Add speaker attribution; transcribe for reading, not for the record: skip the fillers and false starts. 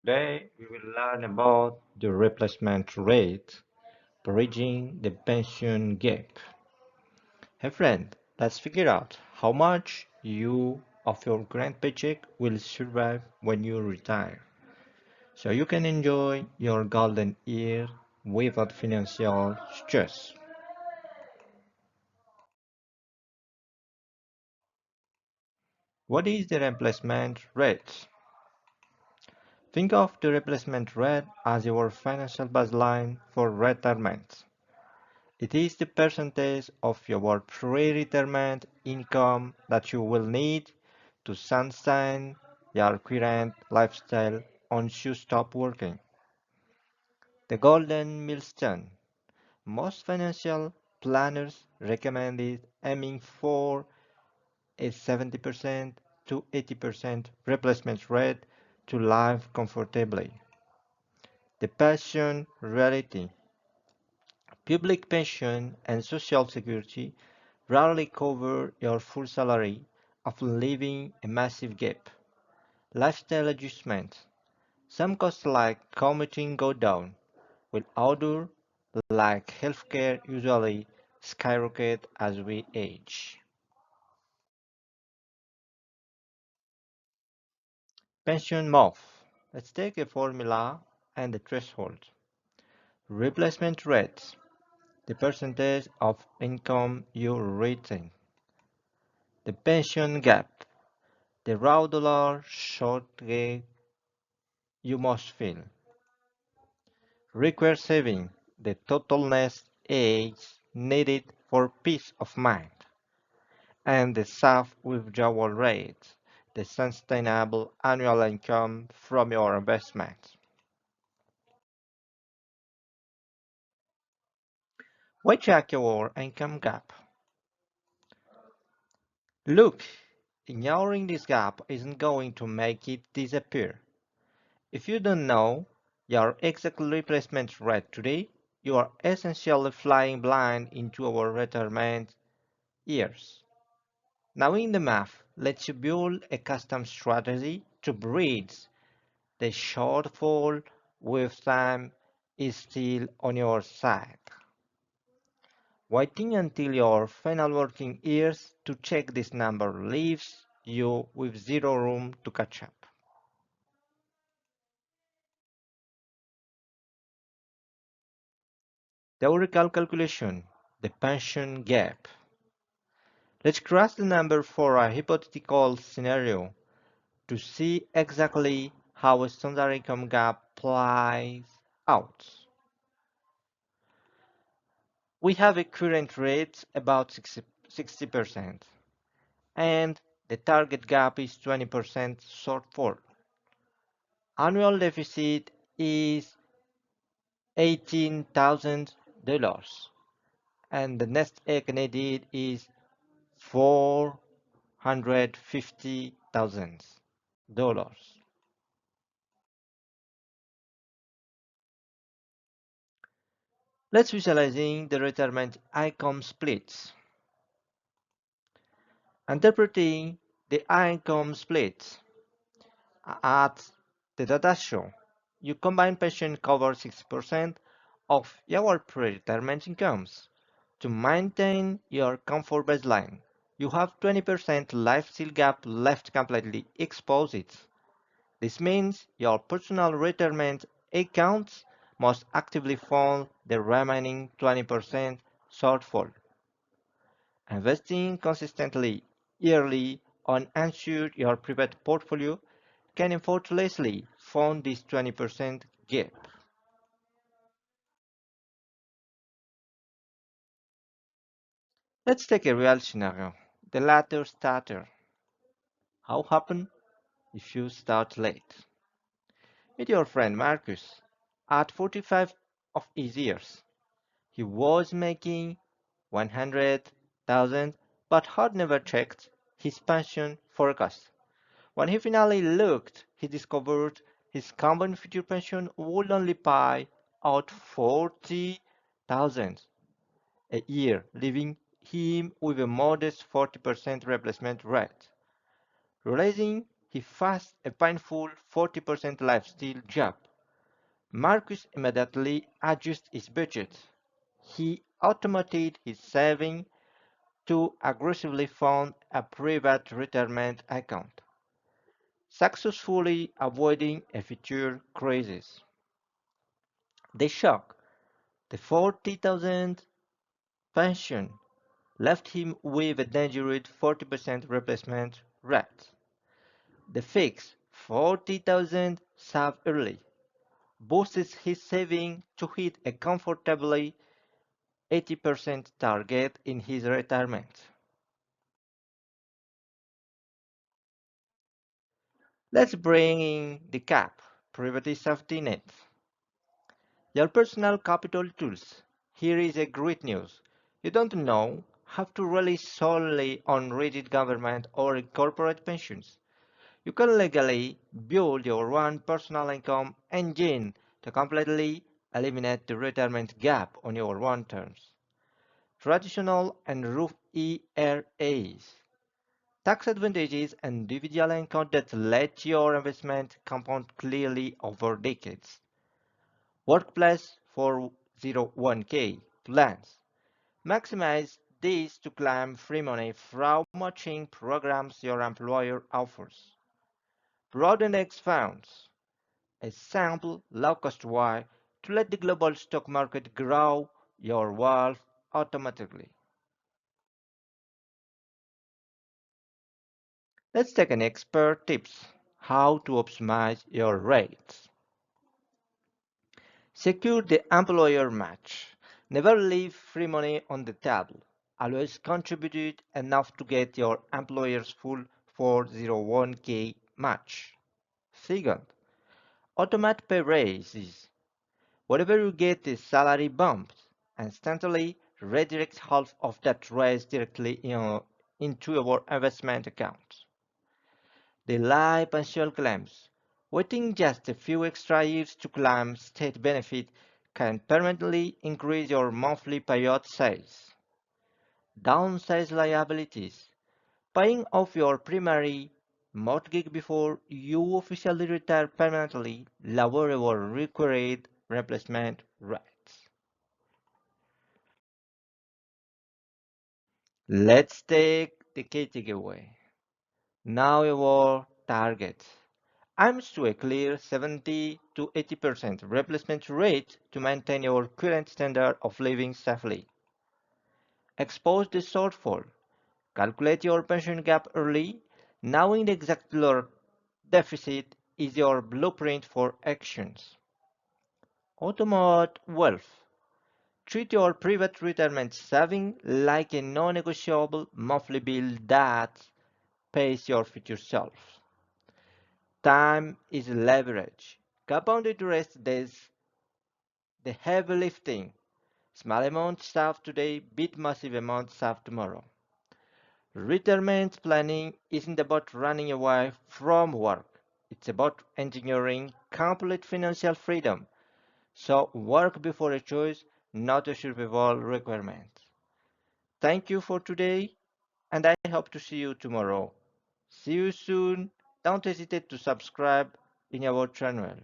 Speaker 1: Today, we will learn about the replacement rate, bridging the pension gap. Hey friend, let's figure out how much you of your grand paycheck will survive when you retire, so you can enjoy your golden year without financial stress. What is the replacement rate? Think of the replacement rate as your financial baseline for retirement. It is the percentage of your pre-retirement income that you will need to sustain your current lifestyle once you stop working. The golden milestone. Most financial planners recommend it aiming for a 70% to 80% replacement rate to live comfortably. The pension reality. Public pension and social security rarely cover your full salary, often leaving a massive gap. Lifestyle adjustments. Some costs like commuting go down, while others, like healthcare, usually skyrocket as we age. Pension MOF. Let's take a formula and the threshold. Replacement rate. The percentage of income you retain. The pension gap. The raw dollar shortage you must fill. Require saving, the total nest egg needed for peace of mind, and the safe withdrawal rate, the sustainable annual income from your investment. Why check your income gap? Look, ignoring this gap isn't going to make it disappear. If you don't know your exact replacement rate today, you are essentially flying blind into our retirement years. Knowing the math lets you build a custom strategy to bridge the shortfall with time is still on your side. Waiting until your final working years to check this number leaves you with zero room to catch up. Theoretical calculation, the pension gap. Let's cross the number for a hypothetical scenario to see exactly how a standard income gap plays out. We have a current rate about 60%, and the target gap is 20% shortfall. Annual deficit is $18,000, and the next egg needed is $450,000. Let's visualizing the retirement income splits. Interpreting the income splits at the data show. Your combined pension covers 60% of your pre-retirement incomes. To maintain your comfort baseline, you have 20% lifestyle gap left completely exposed. This means your personal retirement accounts must actively fund the remaining 20% shortfall. Investing consistently yearly on ensure your private portfolio can effortlessly fund this 20% gap. Let's take a real scenario, the latter starter. How happen if you start late? Meet your friend Marcus. At 45 of his years, he was making 100,000 but had never checked his pension forecast. When he finally looked, he discovered his combined future pension would only pay out 40,000 a year, leaving him with a modest 40% replacement rate. Realizing he faced a painful 40% lifestyle job. Marcus immediately adjusted his budget. He automated his saving to aggressively fund a private retirement account, successfully avoiding a future crisis. The shock, the 40,000 pension, left him with a dangerous 40% replacement rate. The fixed 40,000 saved early boosted his saving to hit a comfortably 80% target in his retirement. Let's bring in the cap, privacy safety net. Your personal capital tools. Here is a great news. You don't know have to rely solely on rigid government or corporate pensions. You can legally build your own personal income engine to completely eliminate the retirement gap on your own terms. Traditional and Roth IRAs. Tax advantages and individual income that let your investment compound clearly over decades. Workplace 401k plans. Maximize these to claim free money from matching programs your employer offers. Broad index funds. A simple, low-cost way to let the global stock market grow your wealth automatically. Let's take an expert tips how to optimize your rates. Secure the employer match. Never leave free money on the table. Always contribute enough to get your employer's full 401k match. Second, automate pay raises. Whatever you get is salary bumps. Instantly redirect half of that raise directly into your investment account. Delay pension claims. Waiting just a few extra years to claim state benefit can permanently increase your monthly payout size. Downsize liabilities. Paying off your primary mortgage before you officially retire permanently lower your required replacement rates. Let's take the key takeaway. Now your target. Aims to a clear 70 to 80% replacement rate to maintain your current standard of living safely. Expose the shortfall. Calculate your pension gap early. Knowing the exact dollar deficit is your blueprint for actions. Automate wealth. Treat your private retirement saving like a non-negotiable monthly bill that pays your future self. Time is leverage. Compound interest does the heavy lifting. Small amounts saved today beat massive amounts saved tomorrow. Retirement planning isn't about running away from work. It's about engineering complete financial freedom. So work before a choice, not a survival requirement. Thank you for today, and I hope to see you tomorrow. See you soon. Don't hesitate to subscribe in our channel.